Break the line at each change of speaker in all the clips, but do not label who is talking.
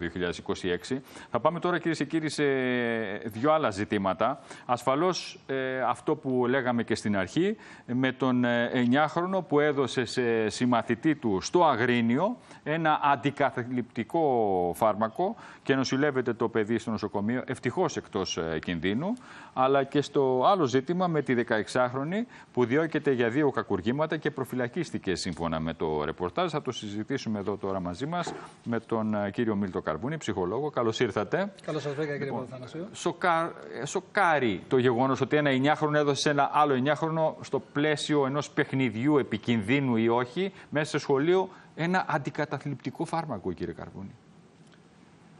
2026. Θα πάμε τώρα, κυρίες και κύριοι, σε δύο άλλα ζητήματα. Ασφαλώς αυτό που λέγαμε και στην αρχή, με τον 9χρονο που έδωσε σε συμμαθητή του στο Αγρίνιο ένα αντικαταθλιπτικό φάρμακο και νοσηλεύεται το παιδί στο νοσοκομείο, ευτυχώς εκτός κινδύνου. Αλλά και στο άλλο ζήτημα με τη 16χρονη που διώκεται για 2 κακουργήματα και προφυλακίστηκε σύμφωνα με το ρεπορτάζ. Θα το συζητήσουμε εδώ τώρα μαζί μας με τον κύριο Μίλτο Καρβούνη, ψυχολόγο. Καλώς ήρθατε.
Καλώς σας βρήκα, κύριε Παπαθανασίου.
Σοκάρει το γεγονός ότι ένα 9χρονο έδωσε σε ένα άλλο 9χρονο στο πλαίσιο ενός παιχνιδιού επικινδύνου ή όχι, μέσα στο σχολείο, ένα αντικαταθλιπτικό φάρμακο, κύριε Καρβούνη.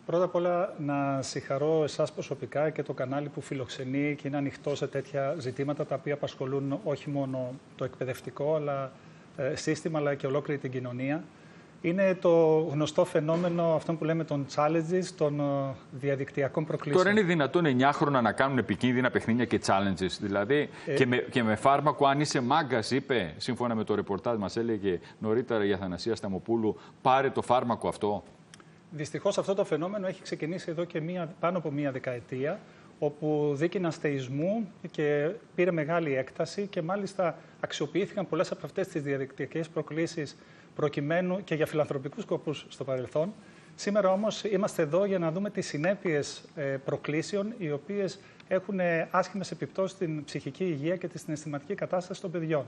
Πρώτα απ' όλα να συγχαρώ εσάς προσωπικά και το κανάλι που φιλοξενεί και είναι ανοιχτό σε τέτοια ζητήματα τα οποία απασχολούν όχι μόνο το εκπαιδευτικό σύστημα αλλά και ολόκληρη την κοινωνία. Είναι το γνωστό φαινόμενο αυτό που λέμε των challenges, των διαδικτυακών προκλήσεων.
Τώρα είναι δυνατόν 9χρονα να κάνουν επικίνδυνα παιχνίδια και challenges, δηλαδή και με φάρμακο, αν είσαι μάγκας, είπε, σύμφωνα με το ρεπορτάζ μας έλεγε νωρίτερα η Αθανασία Σταμοπούλου, πάρε το φάρμακο αυτό.
Δυστυχώς αυτό το φαινόμενο έχει ξεκινήσει εδώ και πάνω από μία δεκαετία, όπου δίκαινα στεϊσμού και πήρε μεγάλη έκταση και μάλιστα αξιοποιήθηκαν πολλές από αυτές τις διαδικτυακές προκλήσεις προκειμένου και για φιλανθρωπικούς σκοπούς στο παρελθόν. Σήμερα όμως είμαστε εδώ για να δούμε τις συνέπειες προκλήσεων οι οποίες έχουν άσχημες επιπτώσεις στην ψυχική υγεία και τη συναισθηματική κατάσταση των παιδιών.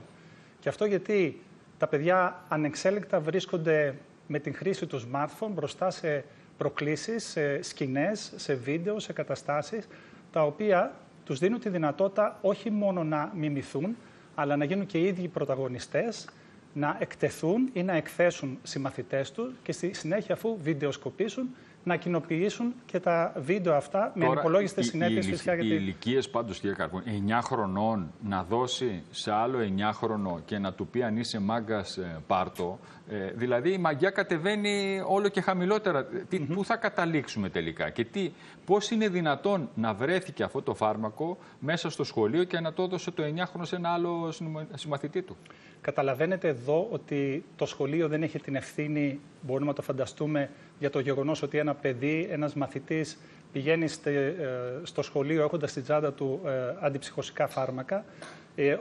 Και αυτό γιατί τα παιδιά ανεξέλεγκτα βρίσκονται με την χρήση του smartphone μπροστά σε προκλήσεις, σε σκηνές, σε βίντεο, σε καταστάσεις, τα οποία τους δίνουν τη δυνατότητα όχι μόνο να μιμηθούν, αλλά να γίνουν και οι ίδιοι πρωταγωνιστές, να εκτεθούν ή να εκθέσουν συμμαθητές τους και στη συνέχεια, αφού βιντεοσκοπήσουν, να κοινοποιήσουν και τα βίντεο αυτά με ανυπολόγιστες συνέπειες φυσικά.
Οι ηλικίες πάντως, κύριε Καρβούνη, 9 χρονών να δώσει σε άλλο 9χρονο και να του πει αν είσαι μάγκας πάρτο, δηλαδή η μαγιά κατεβαίνει όλο και χαμηλότερα. Πού θα καταλήξουμε τελικά και πώς είναι δυνατόν να βρέθηκε αυτό το φάρμακο μέσα στο σχολείο και να το έδωσε το 9χρονο σε ένα άλλο συμμαθητή του. Καταλαβαίνετε
εδώ ότι το σχολείο δεν έχει την ευθύνη, μπορούμε να το φανταστούμε, για το γεγονός ότι ένα παιδί, ένας μαθητής πηγαίνει στο σχολείο έχοντας στην τσάντα του αντιψυχωσικά φάρμακα.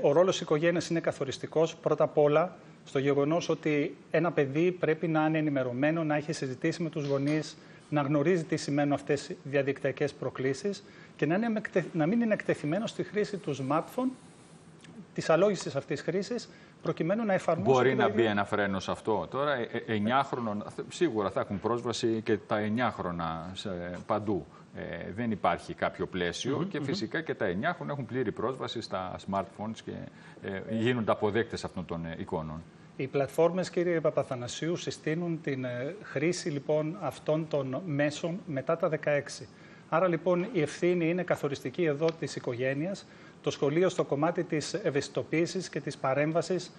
Ο ρόλος της οικογένειας είναι καθοριστικός. Πρώτα απ' όλα στο γεγονός ότι ένα παιδί πρέπει να είναι ενημερωμένο, να έχει συζητήσει με τους γονείς, να γνωρίζει τι σημαίνουν αυτές οι διαδικτυακές προκλήσεις και να μην είναι εκτεθειμένο στη χρήση του smartphone, της αλόγιστης αυτής χρήσης, προκειμένου να εφαρμόσει.
Μπορεί να μπει ένα φρένο σε αυτό. Τώρα, 9χρονων, σίγουρα θα έχουν πρόσβαση και τα 9χρονα παντού. Δεν υπάρχει κάποιο πλαίσιο και φυσικά και τα 9χρονα έχουν πλήρη πρόσβαση στα smartphones και γίνονται αποδέκτες αυτών των εικόνων.
Οι πλατφόρμες, κύριε Παπαθανασίου, συστήνουν την χρήση λοιπόν αυτών των μέσων μετά τα 16. Άρα λοιπόν η ευθύνη είναι καθοριστική εδώ της οικογένειας. Το σχολείο στο κομμάτι της ευαισθητοποίησης και της παρέμβασης,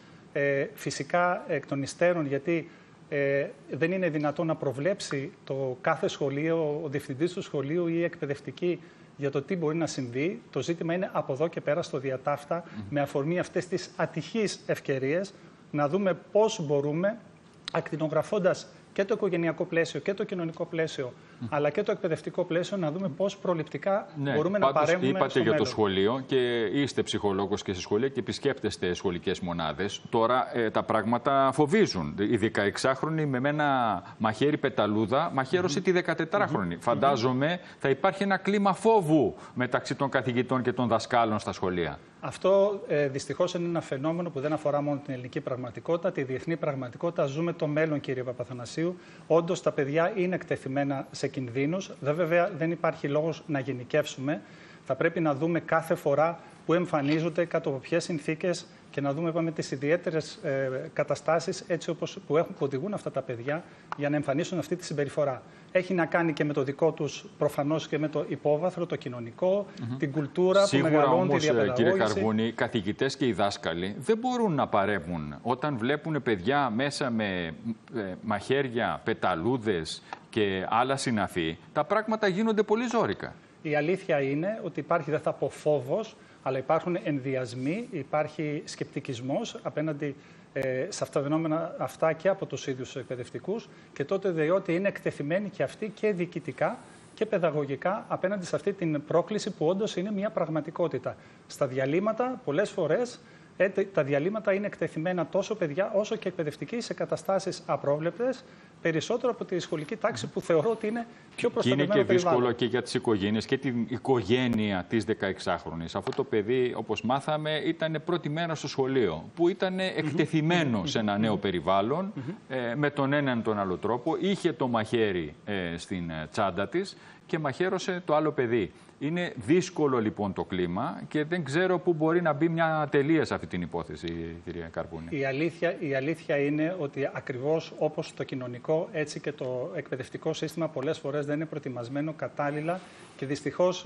φυσικά εκ των υστέρων, γιατί δεν είναι δυνατόν να προβλέψει το κάθε σχολείο, ο διευθυντής του σχολείου ή η εκπαιδευτική για το τι μπορεί να συμβεί. Το ζήτημα είναι από εδώ και πέρα στο διατάφτα, με αφορμή αυτές τις ατυχείς ευκαιρίες, να δούμε πώς μπορούμε, ακτινογραφώντας και το οικογενειακό πλαίσιο και το κοινωνικό πλαίσιο, αλλά και το εκπαιδευτικό πλαίσιο, να δούμε πώς προληπτικά μπορούμε να παρέμβουμε.
Είπατε για το σχολείο και είστε ψυχολόγος και σε σχολεία και επισκέπτεστε σχολικές μονάδες. Τώρα τα πράγματα φοβίζουν. Η 16χρονη με ένα μαχαίρι πεταλούδα μαχαίρωσε τη 14χρονη. Φαντάζομαι θα υπάρχει ένα κλίμα φόβου μεταξύ των καθηγητών και των δασκάλων στα σχολεία.
Αυτό δυστυχώς είναι ένα φαινόμενο που δεν αφορά μόνο την ελληνική πραγματικότητα, τη διεθνή πραγματικότητα. Ζούμε το μέλλον, κύριε Παπαθανασίου. Όντως τα παιδιά είναι εκτεθειμένα σε κινδύνους. Βέβαια δεν υπάρχει λόγος να γενικεύσουμε. Θα πρέπει να δούμε κάθε φορά που εμφανίζονται, κάτω από ποιες συνθήκες και να δούμε τις ιδιαίτερες καταστάσεις έτσι όπως που οδηγούν αυτά τα παιδιά για να εμφανίσουν αυτή τη συμπεριφορά. Έχει να κάνει και με το δικό τους, προφανώς και με το υπόβαθρο, το κοινωνικό, την κουλτούρα που μεγαλώνει, τη διαπαιδαγώγηση.
Κύριε Καρβούνη, οι καθηγητές και οι δάσκαλοι δεν μπορούν να παρέμβουν όταν βλέπουν παιδιά μέσα με μαχαίρια, πεταλούδες και άλλα συναφή. Τα πράγματα γίνονται πολύ ζόρικα.
Η αλήθεια είναι ότι υπάρχει, δεν θα πω φόβος, αλλά υπάρχουν ενδιασμοί, υπάρχει σκεπτικισμός απέναντι σε αυτά τα φαινόμενα αυτά και από τους ίδιους εκπαιδευτικούς, και τότε διότι είναι εκτεθειμένοι και αυτοί και διοικητικά και παιδαγωγικά απέναντι σε αυτή την πρόκληση που όντως είναι μια πραγματικότητα. Στα διαλύματα, πολλές φορές, τα διαλύματα είναι εκτεθειμένα τόσο παιδιά όσο και εκπαιδευτικοί σε καταστάσεις απρόβλεπτες, περισσότερο από τη σχολική τάξη που θεωρώ ότι είναι πιο προστατευμένο περιβάλλον.
Και είναι και δύσκολο και για τις οικογένειες και την οικογένεια της 16χρονης. Αυτό το παιδί, όπως μάθαμε, ήταν πρώτη μέρα στο σχολείο, που ήταν εκτεθειμένο σε ένα νέο περιβάλλον, με τον έναν τον άλλο τρόπο, είχε το μαχαίρι στην τσάντα της και μαχαίρωσε το άλλο παιδί. Είναι δύσκολο λοιπόν το κλίμα και δεν ξέρω πού μπορεί να μπει μια τελεία σε αυτή την υπόθεση, κυρία Καρπούνη.
Η αλήθεια είναι ότι ακριβώς όπως το κοινωνικό, έτσι και το εκπαιδευτικό σύστημα πολλές φορές δεν είναι προετοιμασμένο κατάλληλα και δυστυχώς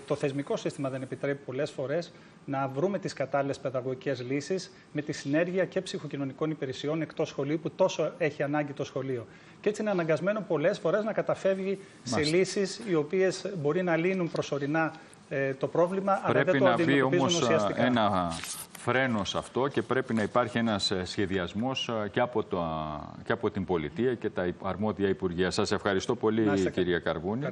το θεσμικό σύστημα δεν επιτρέπει πολλές φορές να βρούμε τις κατάλληλες παιδαγωγικές λύσεις με τη συνέργεια και ψυχοκοινωνικών υπηρεσιών εκτός σχολείου που τόσο έχει ανάγκη το σχολείο. Και έτσι είναι αναγκασμένο πολλές φορές να καταφεύγει σε λύσεις οι οποίες μπορεί να λύνουν προσωρινά το πρόβλημα, αλλά δεν το αντιμετωπίζουν ουσιαστικά.
Πρέπει να μπει όμως ένα φρένο σε αυτό και πρέπει να υπάρχει ένας σχεδιασμός και από την πολιτεία και τα αρμόδια υπουργεία. Σας ευχαριστώ πολύ, κυρία Καρπούνη.